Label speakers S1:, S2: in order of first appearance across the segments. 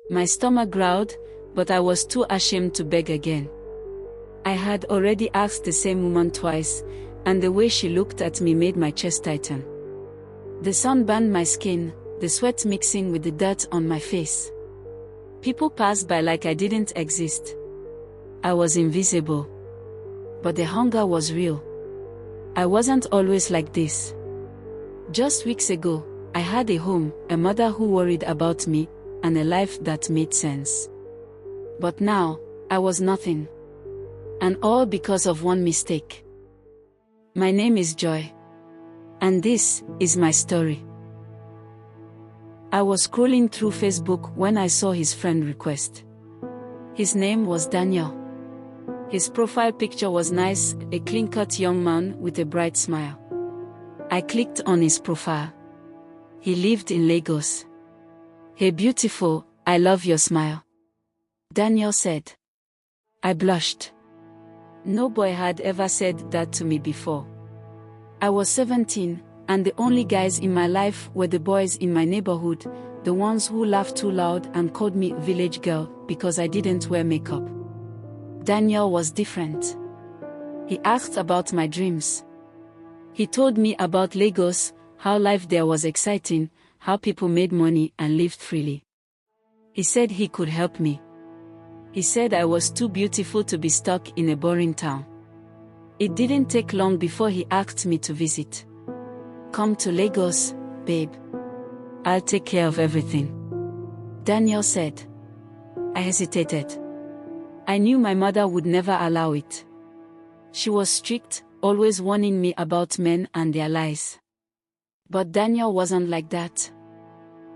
S1: My stomach growled, but I was too ashamed to beg again. I had already asked the same woman twice, and the way she looked at me made my chest tighten. The sun burned my skin, the sweat mixing with the dirt on my face. People passed by like I didn't exist. I was invisible. But the hunger was real. I wasn't always like this. Just weeks ago, I had a home, a mother who worried about me, and a life that made sense. But now, I was nothing. And all because of one mistake. My name is Joy. And this is my story. I was scrolling through Facebook when I saw his friend request. His name was Daniel. His profile picture was nice, a clean-cut young man with a bright smile. I clicked on his profile. He lived in Lagos. "Hey beautiful, I love your smile," Daniel said. I blushed. No boy had ever said that to me before. I was 17, and the only guys in my life were the boys in my neighborhood, the ones who laughed too loud and called me village girl because I didn't wear makeup. Daniel was different. He asked about my dreams. He told me about Lagos, how life there was exciting, how people made money and lived freely. He said he could help me. He said I was too beautiful to be stuck in a boring town. It didn't take long before he asked me to visit. "Come to Lagos, babe. I'll take care of everything," Daniel said. I hesitated. I knew my mother would never allow it. She was strict, always warning me about men and their lies. But Daniel wasn't like that.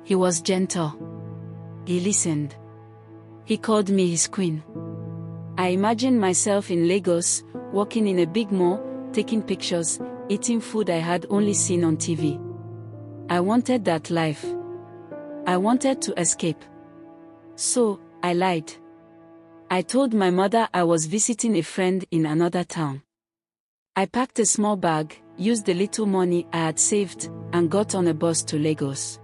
S1: He was gentle. He listened. He called me his queen. I imagined myself in Lagos, walking in a big mall, taking pictures, eating food I had only seen on TV. I wanted that life. I wanted to escape. So, I lied. I told my mother I was visiting a friend in another town. I packed a small bag, used the little money I had saved, and got on a bus to Lagos.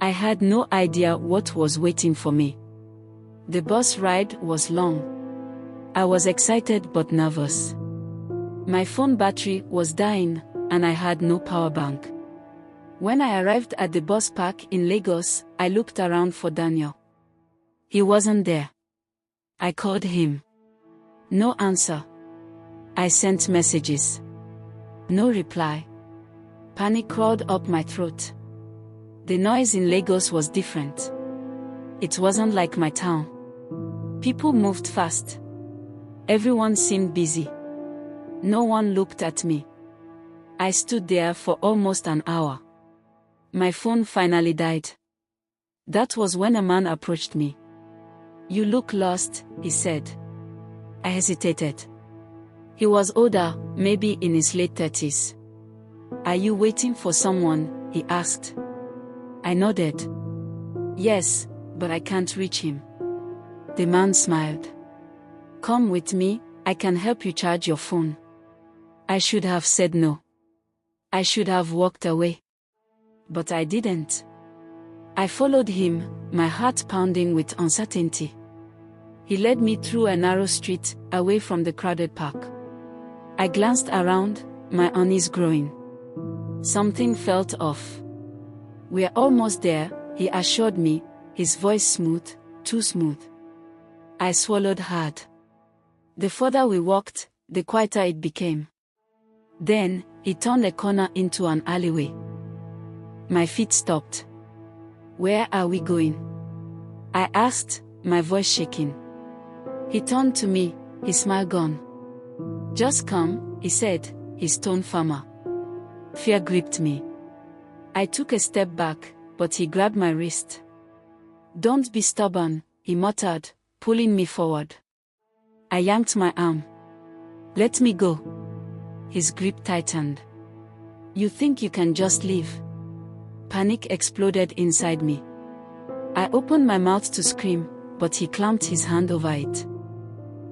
S1: I had no idea what was waiting for me. The bus ride was long. I was excited but nervous. My phone battery was dying, and I had no power bank. When I arrived at the bus park in Lagos, I looked around for Daniel. He wasn't there. I called him. No answer. I sent messages. No reply. Panic crawled up my throat. The noise in Lagos was different. It wasn't like my town. People moved fast. Everyone seemed busy. No one looked at me. I stood there for almost an hour. My phone finally died. That was when a man approached me. "You look lost," he said. I hesitated. He was older, maybe in his late 30s. "Are you waiting for someone?" he asked. I nodded. "Yes, but I can't reach him." The man smiled. "Come with me, I can help you charge your phone." I should have said no. I should have walked away. But I didn't. I followed him, my heart pounding with uncertainty. He led me through a narrow street, away from the crowded park. I glanced around, my unease growing. Something felt off. "We're almost there," he assured me, his voice smooth, too smooth. I swallowed hard. The further we walked, the quieter it became. Then, he turned a corner into an alleyway. My feet stopped. "Where are we going?" I asked, my voice shaking. He turned to me, his smile gone. "Just come," he said, his tone firmer. Fear gripped me. I took a step back, but he grabbed my wrist. "Don't be stubborn," he muttered, pulling me forward. I yanked my arm. "Let me go." His grip tightened. "You think you can just leave?" Panic exploded inside me. I opened my mouth to scream, but he clamped his hand over it.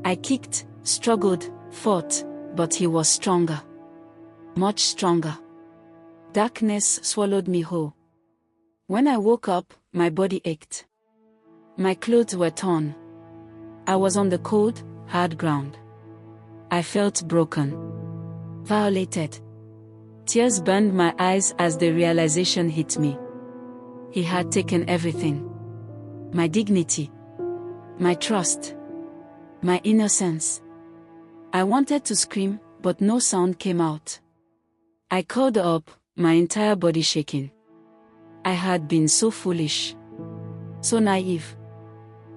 S1: I kicked, struggled, fought, but he was stronger. Much stronger. Darkness swallowed me whole. When I woke up, my body ached. My clothes were torn. I was on the cold, hard ground. I felt broken. Violated. Tears burned my eyes as the realization hit me. He had taken everything. My dignity. My trust. My innocence. I wanted to scream, but no sound came out. I curled up, my entire body shaking. I had been so foolish. So naive.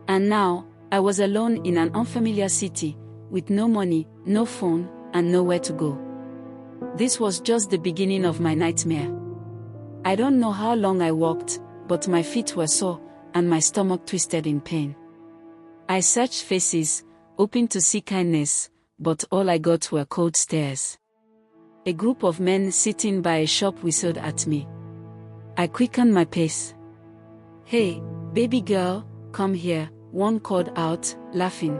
S1: And now, I was alone in an unfamiliar city, with no money, no phone, and nowhere to go. This was just the beginning of my nightmare. I don't know how long I walked, but my feet were sore, and my stomach twisted in pain. I searched faces, hoping to see kindness, but all I got were cold stares. A group of men sitting by a shop whistled at me. I quickened my pace. "Hey, baby girl, come here," one called out, laughing.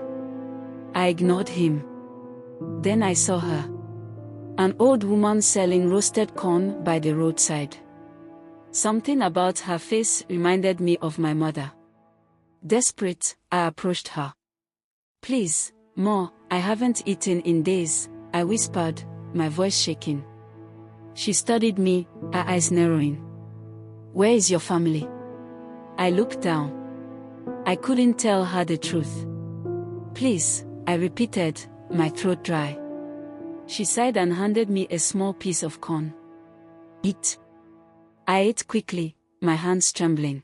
S1: I ignored him. Then I saw her. An old woman selling roasted corn by the roadside. Something about her face reminded me of my mother. Desperate, I approached her. "Please, Ma, I haven't eaten in days," I whispered, my voice shaking. She studied me, her eyes narrowing. "Where is your family?" I looked down. I couldn't tell her the truth. "Please," I repeated, my throat dry. She sighed and handed me a small piece of corn. "Eat." I ate quickly, my hands trembling.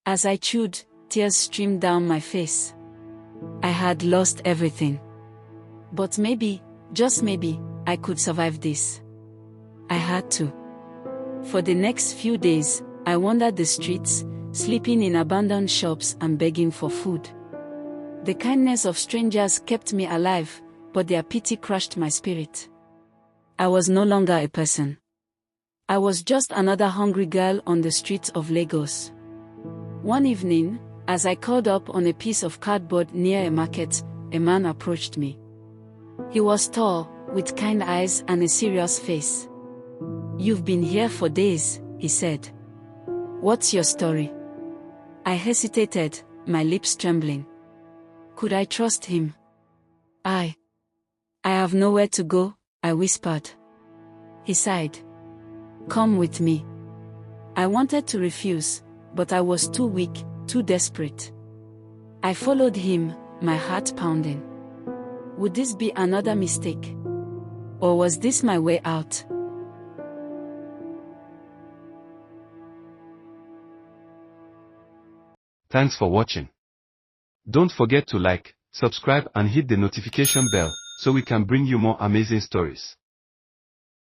S1: As I chewed, tears streamed down my face. I had lost everything. But maybe, just maybe, I could survive this. I had to. For the next few days, I wandered the streets, sleeping in abandoned shops and begging for food. The kindness of strangers kept me alive, but their pity crushed my spirit. I was no longer a person. I was just another hungry girl on the streets of Lagos. One evening, as I curled up on a piece of cardboard near a market, a man approached me. He was tall, with kind eyes and a serious face. "You've been here for days," he said. "What's your story?" I hesitated, my lips trembling. Could I trust him? I have nowhere to go," I whispered. He sighed. "Come with me." I wanted to refuse, but I was too weak, too desperate. I followed him, my heart pounding. Would this be another mistake? Or was this my way out?
S2: Thanks for watching. Don't forget to like, subscribe and hit the notification bell so we can bring you more amazing stories.